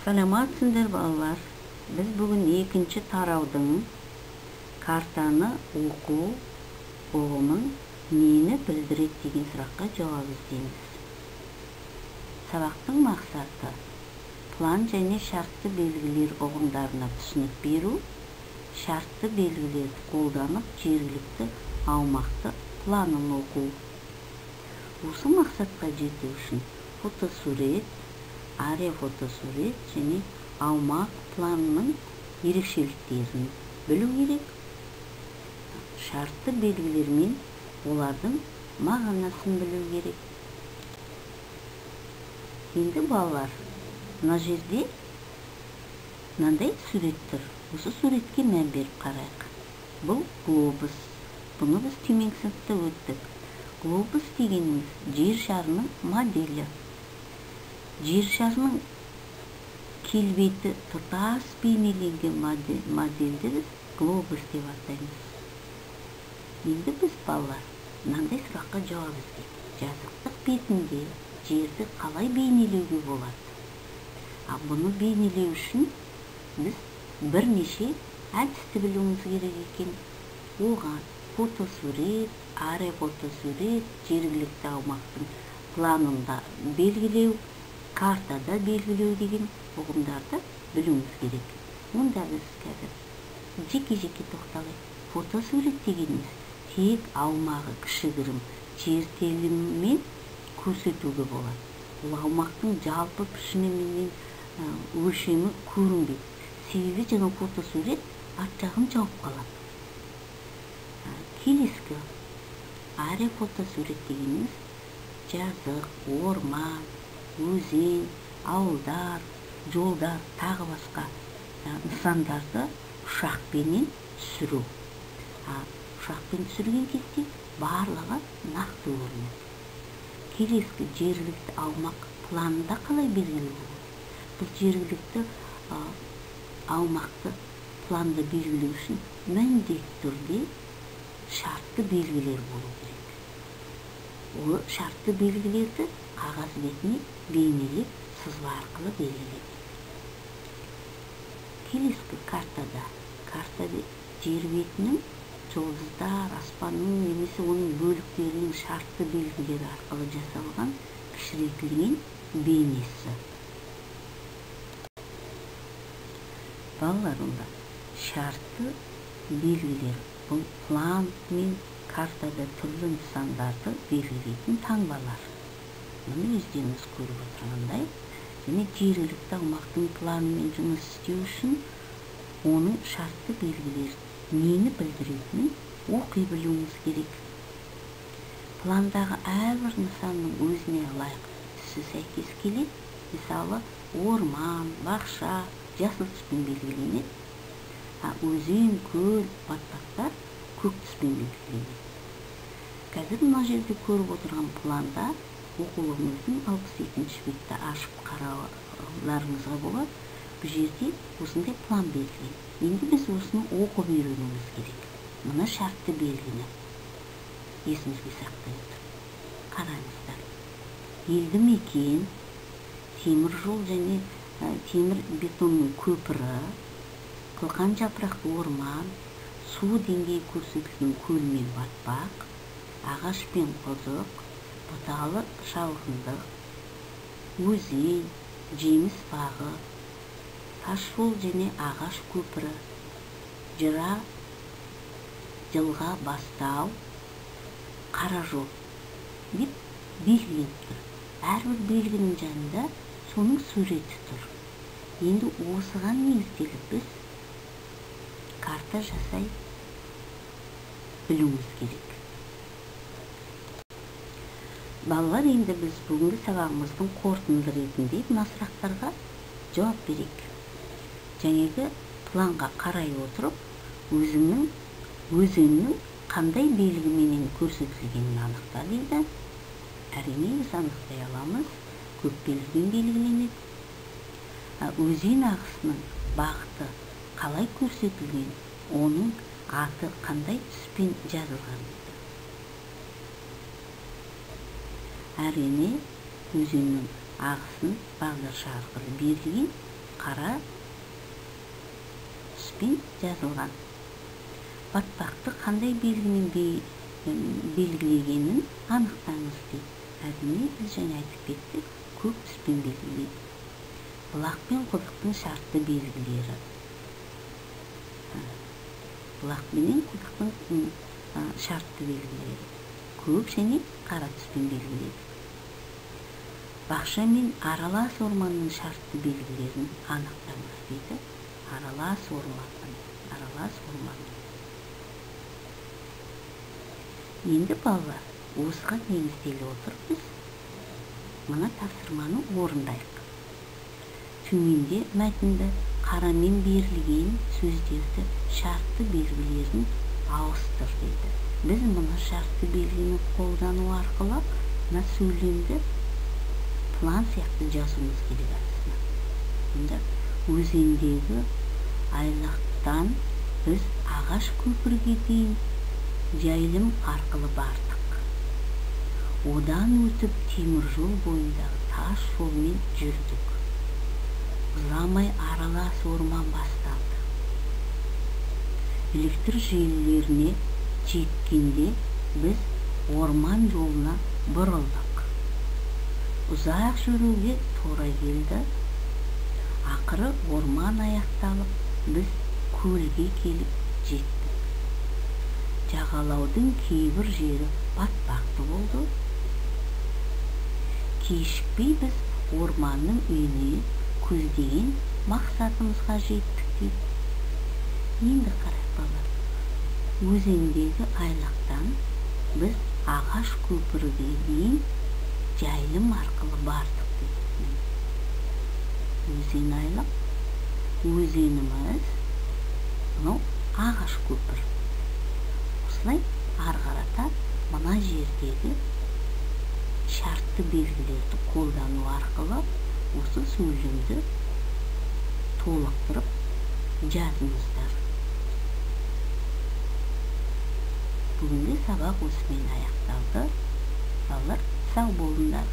Саламатсыңдар балалар. Біз бүгін екінші тараудың картаны оқу ұғымын нені білдіреді деген сұраққа жауап іздейміз. Сабақтың мақсаты план және шартты белгілер ұғымдарына түсінік беру, шартты белгілерді қолданып жергілікті аумақты планын оқу. Осы мақсатқа жету үшін фотосурет, аэрофотосурет және аумақ планының ерекшеліктерін білу керек. Шартты белгілер мен олардың мағынасын білу керек. Енді балалар, мына жерде мынандай сурет тұр. Осы суретке мән беріп қарайық. Бұл глобус. Бұны біз төменгі сыныпта өттік. Глобус дегеніміз жер шарының моделі. Жер шарының келбеті тұтас бейнеленген модельді біз глобус деп атаймыз. Енді біз балалар мынандай сұраққа жауап іздейік. Жазықтық бетінде жерді қалай бейнелеуге болады? Бұны бейнелеу үшін біз бірнеше әдісті білуіміз керек екен. Оған фотосурет, аэрофотосурет, жергілікті аумақтың планында белгілеу, картада белгілеу деген ұғымдарды білуіміз керек. Онда біз қазір жеке-жеке тоқталайық. Фотосурет дегеніміз тек аумағы кішігірім жер телімімен көрсетуге болады. Ол аумақтың жалпы пішіні менен өлшемі көрінбейді. Себебі жаңа фотосурет арт жағын жауып қалады. Келесі аэрофотосурет дегеніміз жазық, орман, өзен, ауылдар, жолдар, тағы басқа нысандарды ұшақпенен түсіру. Ұшақпен түсірген кезде барлығы нақты көрінеді. Келесі жергілікті аумақ планында қалай белгілеу болады? Бұл жергілікті аумақты планды белгілеу үшін міндетті түрде шартты белгілер болу керек. Ол шартты белгілерді қағаз бетіне бейнелеп, сызба арқылы белгілейді. Келесі картада жер бетінің жұлдыздар, аспанның немесе оның бөліктерінің шартты белгілері арқылы жасалған кішірейтілген бейнесі. Балалар, онда шартты белгілер бұл план мен картада түрлі нысандарды белгілейтін таңбалар. Мұны өздеріңіз көріп отырғандай, және жергілікті аумақтың планымен жұмыс істеу үшін оның шартты белгілер нені білдіретінін оқи білуіміз керек. Пландағы әрбір нысанның өзіне лайық түсі сәйкес келеді. Мысалы, орман, бақша жасыл түспен белгіленеді. Өзен, көл, батпақтар көк түспен белгіленеді. Қазір мына жерде көріп отырған планда оқулығымыздың 62-ші бетті ашып қарауларыңызға болады. Бұл жерде осындай план белгіленеді. Енді біз осыны оқып үйренуіміз керек. Мына шартты белгіні есімізге сақтай отырып қараңыздар. Елді мекен, темір жол және темір бетонның көпірі, қылқан жапырақты орман, су деңгейі көрсетілген көл мен батпақ, ағаш пен құдық, бұталы шалғындық, өзен, жеміс бағы, тас жол және ағаш көпірі, жыра, жылға бастау, қара жол деп белгіленіп тұр. Әрбір белгінің жанында соның суреті тұр. Енді осыған негізделіп біз карта жасай білуіміз керек. Балалар, енді біз бүгінгі сабағымыздың қорытынды ретінде мына сұрақтарға жауап берейік. Жаңағы планға қарай отырып, өзеннің қандай белгіменен көрсетілгенін анықта дейді. Әрине біз анықтай аламыз, көп белгімен белгіленеді. Өзен ағысының бағыты қалай көрсетілген, оның аты қандай түспен жазылған дейді. Әрине өзеннің ағысын бағдарша арқылы берілген, кара түспен жазылган. Батпакты кандай белгинин белгилегенин аныктаңыз дейт. Әрине, биз жаңа айтып кеттик, көк түспен белгилейт. Булак пен кудуктун шартты белгилери. Булак менен кудуктун шартты белгилери көк және кара түспен белгилейт. Бакша мен аралас ормандын шартты белгилерин аныктаңыз дейт. Аралас орман. Енді балалар, осыға негізделе отырып біз мына тапсырманы орындайық. Төменде мәтінді қарамен берілген сөздерді шартты белгілерін ауыстыр дейді. Біз мұны шартты белгіні қолдану арқылы мына сөйлемді план сияқты жазуымыз керек aslında. Енді өзендегі айлақтан біз ағаш көпірге дейін жайылым арқылы бардық. Одан өтіп темір жол бойындағы таш жолмен жүрдік. Ұзамай аралас орман басталды. Электр желілеріне жеткенде біз орман жолына бұрылдық. Ұзақ жүруге тура келді. Ақыры орман аяқталып, біз көлге келіп жеттік. Жағалаудың кейбір жері батпақты болды. Кешікпей біз орманның үйіне көздеген мақсатымызға жеттік дейді. Енді қарайық балалар. Өзендегі айлақтан біз ағаш көпірге дейін жайылым арқылы бардық дейді. Өзен айлақ, өзеніміз, ағаш көпір. Осылай арғарата мына жердегі шартты белгілерді қолдану арқылы осы сөйлемді толықтырып жазыңыздар. Бүгінгі сабақ осымен аяқталды. Балалар, сау болыңдар.